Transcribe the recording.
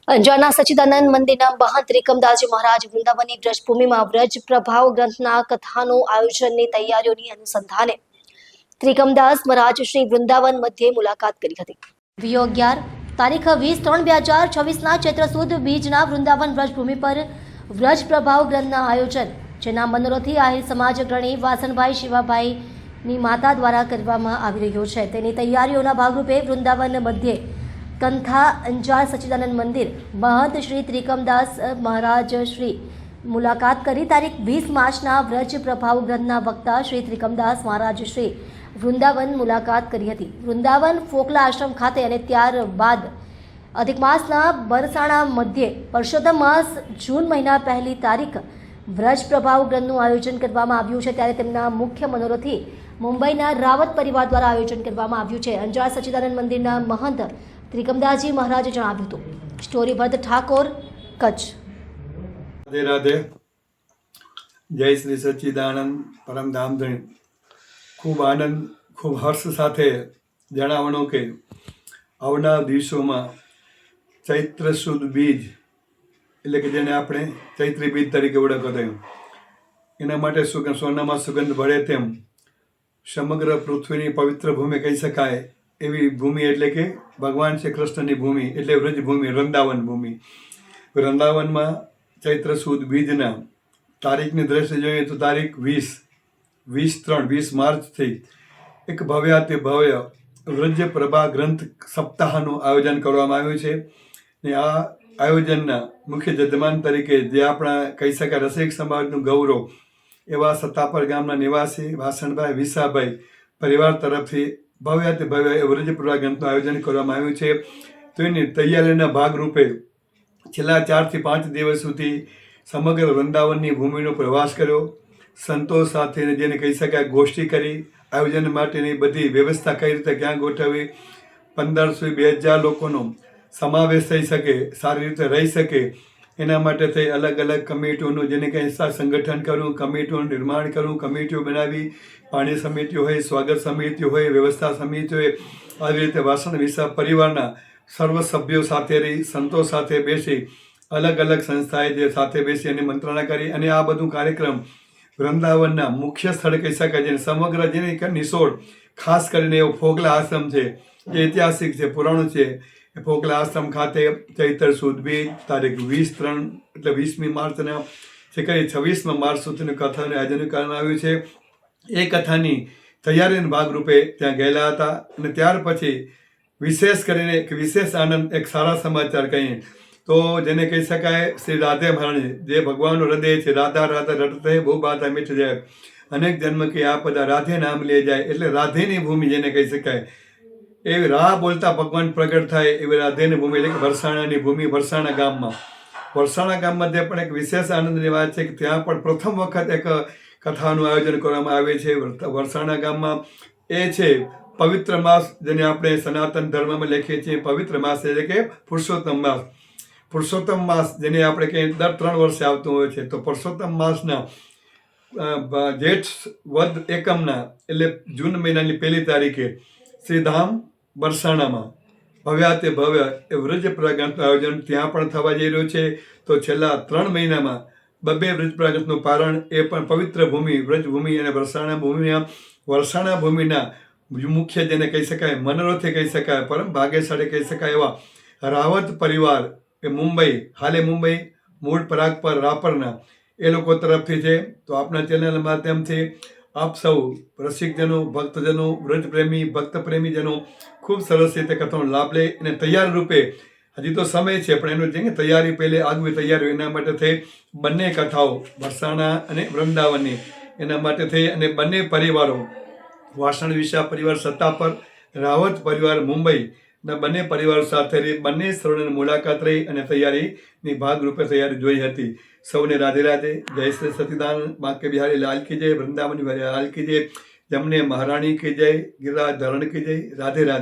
અંજારના સચ્ચિદાનંદ મંદિરના મહંત ત્રિકમદાસજી મહારાજ વૃંદાવનની વ્રજભૂમિમાં વ્રજ પ્રભાવ ગ્રંથના કથાનું આયોજનની તૈયારીઓની અનુસંધાને ત્રિકમદાસ મહારાજ શ્રી વૃંદાવન મધ્યે મુલાકાત કરી હતી. વિયો 11 તારીખ 20/3/2026ના ચૈત્ર સુદ બીજના વૃંદાવન વ્રજભૂમિ પર વ્રજ પ્રભાવ ગ્રંથના આયોજન, જેના મનોરથી આહિર સમાજ અગ્રણી વાસણભાઈ શિવાભાઈની માતા દ્વારા કરવામાં આવી રહ્યો છે. તેની તૈયારીઓના ભાગરૂપે વૃંદાવન મધ્યે કંથા અંજાર સચ્ચિદાનંદ મંદિર મહંત શ્રી ત્રિકમદાસ મહારાજ શ્રી મુલાકાત કરી તારીખ 20 માર્ચના વ્રજ પ્રભાવ ગ્રંથના વક્તા શ્રી ત્રિકમદાસ મહારાજ શ્રી વૃંદાવન મુલાકાત કરી હતી. વૃંદાવન ફોકલા આશ્રમ ખાતે અને ત્યારબાદ અધિક માસના બરસાણા મધ્યે પરસોત્તમ માસ જૂન મહિના પહેલી તારીખ વ્રજ પ્રભાવ ગ્રંથનું આયોજન કરવામાં આવ્યું છે. ત્યારે તેમના મુખ્ય મનોરથી મુંબઈના રાવત પરિવાર દ્વારા આયોજન કરવામાં આવ્યું છે. અંજાર સચ્ચિદાનંદ મંદિરના મહંત ત્રિકમદાસજી મહારાજે જણાવ્યું હતું. સ્ટોરી ભરત ઠાકોર, કચ્છ. રાધે રાધે. જય શ્રી સચ્ચિદાનંદ પરમધામ ધણી. ખૂબ આનંદ, ખૂબ હર્ષ સાથે જણાવવાનું કે આવનાર દિવસોમાં ચૈત્ર સુદ બીજ, એટલે કે જેને આપણે ચૈત્રી બીજ તરીકે ઓળખતા, એના માટે સોનામાં સુગંધ ભળે તેમ સમગ્ર પૃથ્વીની પવિત્ર ભૂમિ કહી શકાય એવી ભૂમિ, એટલે કે ભગવાન શ્રી કૃષ્ણની ભૂમિ, એટલે વ્રજભૂમિ, વૃંદાવન ભૂમિ. વૃંદાવનમાં ચૈત્ર સુદ બીજના તારીખની દ્રષ્ટિએ જોઈએ તો તારીખ 20 માર્ચથી એક ભવ્યાતિ ભવ્ય વ્રજ પ્રભા ગ્રંથ સપ્તાહનું આયોજન કરવામાં આવ્યું છે. ને આ આયોજનના મુખ્ય જજમાન તરીકે જે આપણા કહી શકાય રસિક સમાજનું ગૌરવ એવા સત્તાપર ગામના નિવાસી વાસણભાઈ વિસાભાઈ પરિવાર તરફથી ભવ્યાતિ ભવ્ય વ્રજ પ્રભા ગ્રંથનું આયોજન કરવામાં આવ્યું છે. તો એની તૈયારીના ભાગરૂપે છેલ્લા 4 થી 5 દિવસ સુધી સમગ્ર વૃંદાવનની ભૂમિનો પ્રવાસ કર્યો. સંતો સાથે જેને કહી શકાય ગોષ્ઠી કરી, આયોજન માટેની બધી વ્યવસ્થા કઈ રીતે ક્યાં ગોઠવવી, 1500-2000 લોકોનો સમાવેશ થઈ શકે, સારી રીતે રહી શકે, એના માટે થઈ અલગ અલગ કમિટીઓનું જેને કંઈ સંગઠન કરવું, કમિટીઓનું નિર્માણ કરવું, કમિટીઓ બનાવી, પાણી સમિતિઓ હોય, સ્વાગત સમિતિઓ હોય, વ્યવસ્થા સમિતિ હોય, આવી રીતે વાસણ વિસા પરિવારના સર્વ સભ્યો સાથે રહી, સંતો સાથે બેસી, અલગ અલગ સંસ્થાએ જે સાથે બેસી અને મંત્રણા કરી. અને આ બધું કાર્યક્રમ વૃંદાવનના મુખ્ય સ્થળે કહી શકાય જેને સમગ્ર જેને કે નિસોડ ખાસ કરીને એવો ફોકલા આશ્રમ છે, જે ઐતિહાસિક છે, પુરાણો છે. એ ફોકલા આશ્રમ ખાતે ચૈત્ર સુદ બીજ તારીખ 20/3 એટલે 20મી માર્ચના જે કરી 26 માર્ચ સુધીની કથાનું આયોજન કરવામાં આવ્યું છે. એ કથાની તૈયારીના ભાગરૂપે ત્યાં ગયેલા હતા. અને ત્યાર પછી વિશેષ કરીને એક વિશેષ આનંદ, એક સારા સમાચાર કહીએ તો જેને કહી શકાય શ્રી રાધે મહારાણી, જે ભગવાનનું હૃદય છે, રાધા રાધા રટતે બહુ બાધા મીઠ જાય, અનેક જન્મ કે આ પદા રાધે નામ લે જાય, એટલે રાધેની ભૂમિ જેને કહી શકાય. એવી રાહ બોલતા ભગવાન પ્રગટ થાય એવી રાધેની ભૂમિ, એટલે કે વરસાણાની ભૂમિ. વરસાણા ગામમાં જે પણ એક વિશેષ આનંદની વાત છે કે ત્યાં પણ પ્રથમ વખત એક કથાનું આયોજન કરવામાં આવે છે વરસાણા ગામમાં. એ છે પવિત્ર માસ, જેને આપણે સનાતન ધર્મમાં લખીએ છીએ પવિત્ર માસ, એટલે કે પુરુષોત્તમ માસ. પુરુષોત્તમ માસ જેને આપણે કહીએ દર 3 વર્ષે આવતું હોય છે. તો પુરુષોત્તમ માસના જેઠ વદ એકમના એટલે જૂન મહિનાની 1 તારીખે શ્રીધામ બરસાણામાં ભવ્યાતે ભવ્ય એ વ્રજ પ્રભા ગ્રંથનું આયોજન ત્યાં પણ થવા જઈ રહ્યું છે. તો છેલ્લા 3 મહિનામાં 2 વ્રજ પ્રભા ગ્રંથનું પારણ, એ પણ પવિત્ર ભૂમિ વ્રજભૂમિ અને વરસાણા ભૂમિના મુખ્ય જેને કહી શકાય મનોરથે કહી શકાય, પરમ ભાગ્યશાળી કહી શકાય એવા રાવત પરિવાર, એ મુંબઈ, હાલે મુંબઈ, મૂળ પરાગપર રાપરના, એ લોકો તરફથી છે. તો આપણા ચેનલ માધ્યમથી આપ સૌ રસિકજનો, ભક્તજનો, વ્રજપ્રેમી, ભક્તપ્રેમીજનો ખૂબ સરસ રીતે કથાનો લાભ લે. અને તૈયાર રૂપે હજી તો સમય છે, પણ એનું જે તૈયારી પહેલે આગવી તૈયારી એના માટે થઈ બંને કથાઓ વરસાણા અને વૃંદાવનની એના માટે થઈ અને બંને પરિવારો વાસણ વિસા પરિવાર સત્તાપર, રાવત પરિવાર મુંબઈ ના બંને પરિવારો સાથે રહી, બંને સ્થળોની મુલાકાત રહી અને તૈયારીની ભાગરૂપે તૈયારી જોઈ હતી. સૌને રાધે રાધે. જય શ્રી સચ્ચિદાનંદ બાંકે બિહારી લાલ કી જય, વૃંદાવન બિહારી લાલ કી જય, જમને મહારાણી કી જય, ગિરિરાજ ધરણ કી જય. રાધે રાધે.